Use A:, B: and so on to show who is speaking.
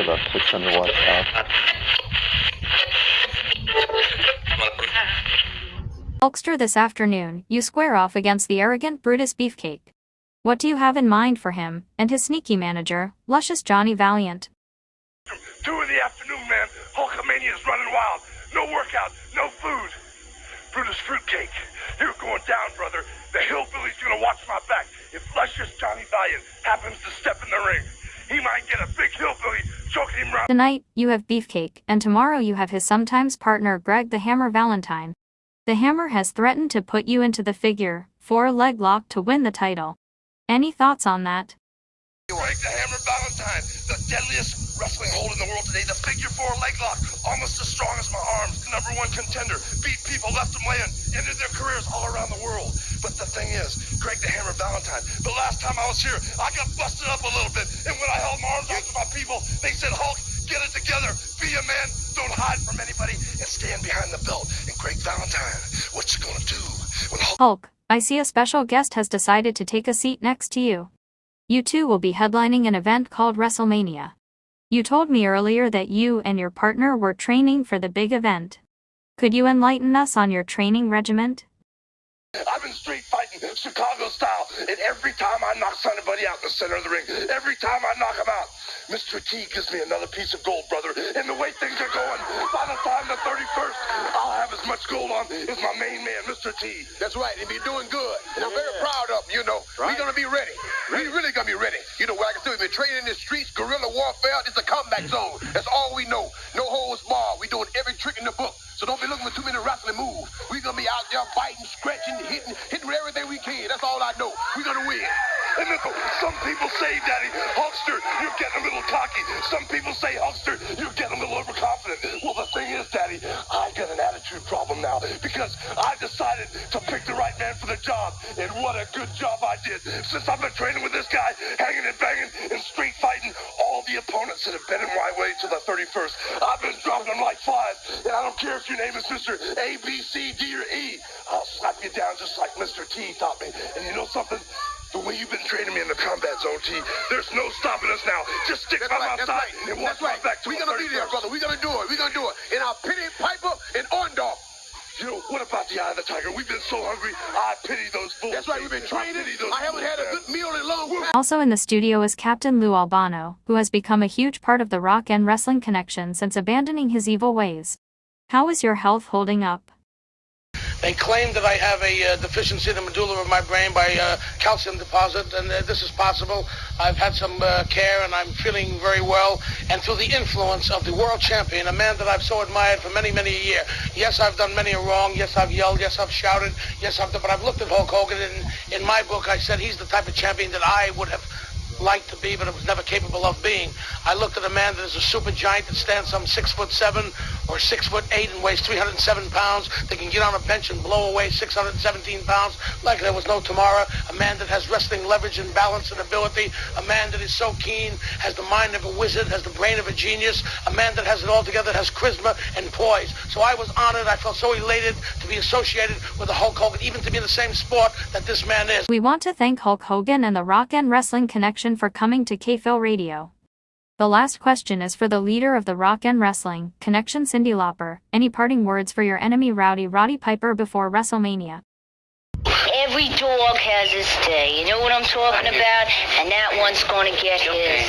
A: about 600 watts out.
B: Hulkster, this afternoon, you square off against the arrogant Brutus Beefcake. What do you have in mind for him, and his sneaky manager, luscious Johnny Valiant?
C: 2 in the afternoon, man. Hulkmania is running wild. No workout, no food. Brutus Fruitcake, you're going down, brother. The hillbilly's gonna watch my back. If luscious Johnny Valiant happens to step in the ring, he might get a big hillbilly choking him round.
B: Tonight, you have Beefcake, and tomorrow you have his sometimes partner Greg the Hammer Valentine. The Hammer has threatened to put you into the figure 4 leg lock to win the title. Any thoughts on that?
C: Greg the Hammer Valentine, the deadliest wrestling hold in the world today, the figure 4 leg lock, almost as strong as my arms, #1 contender, beat people, left them laying, ended their careers all around the world. But the thing is, Greg the Hammer Valentine, the last time I was here, I got busted up a little bit, and when I held my arms out to my people, they said, Hulk, get it together, be a man, don't hide from anybody, and stand behind the belt. And Greg Valentine, what you gonna do when
B: Hulk, I see a special guest has decided to take a seat next to you. You two will be headlining an event called Wrestlemania. You told me earlier that you and your partner were training for the big event. Could you enlighten us on your training regimen?
C: I've been street fighting, Chicago style, and every time I knock somebody out in the center of the ring, every time I knock him out, Mr. T gives me another piece of gold, brother. And the way things are going, by the time the 31st, I'll have as much gold on as my main man, Mr. T.
D: That's right, and you're doing good. And I'm very proud of him, you know. Right. We're going to be ready. We're really going to be ready. You know, what I can say, we've been training in the streets, guerrilla warfare. It's a combat zone. That's all we know. No holds barred. We're doing every trick in the book. So don't be looking for too many wrestling moves. We're going to be out there fighting, stretching, hitting with everything we can. That's all I know. We're going to win.
C: And some people say, Daddy, Hulkster, you're getting a little cocky. Some people say, Hulkster, you're getting a little overconfident. Well, the thing is, Daddy, I got an attitude problem now because I decided to pick the right man for the job. And what a good job I did. Since I've been training with this guy, hanging and banging and street fighting all the opponents that have been in my way till the 31st, I've been dropping them like flies. And I don't care if your name is Mr. A, B, C, D, or E. I'll slap you down just like Mr. T taught me. And you know something? The way you've been training me in the combat zone, T, there's no stopping us now. Just stick by my side and watch my back to
D: We're going to be there, brother. We're going to do it. We're going to do it. In our Pity Piper and Orndorff.
C: You know, what about the Eye of the Tiger? We've been so hungry. I pity those fools.
D: That's right. We've been training. I haven't had a good meal in a long time.
B: Also in the studio is Captain Lou Albano, who has become a huge part of the Rock and Wrestling connection since abandoning his evil ways. How is your health holding up?
E: They claim that I have a deficiency in the medulla of my brain by calcium deposit, and this is possible. I've had some care, and I'm feeling very well. And through the influence of the world champion, a man that I've so admired for many, many a year. Yes, I've done many a wrong. Yes, I've yelled. Yes, I've shouted. Yes, but I've looked at Hulk Hogan, and in my book, I said he's the type of champion that I would have liked to be, but I was never capable of being. I looked at a man that is a super giant that stands some 6'7" or 6'8" and weighs 307 pounds. That can get on a bench and blow away 617 pounds like there was no tomorrow. A man that has wrestling leverage and balance and ability. A man that is so keen, has the mind of a wizard, has the brain of a genius. A man that has it all together, has charisma and poise. So I was honored. I felt so elated to be associated with the Hulk Hogan, even to be in the same sport that this man is.
B: We want to thank Hulk Hogan and the Rock and Wrestling Connection for coming to KFIL Radio. The last question is for the leader of the Rock and Wrestling Connection, Cyndi Lauper. Any parting words for your enemy Roddy Piper before WrestleMania?
F: Every dog has his day, you know what I'm talking about? And that one's gonna get his.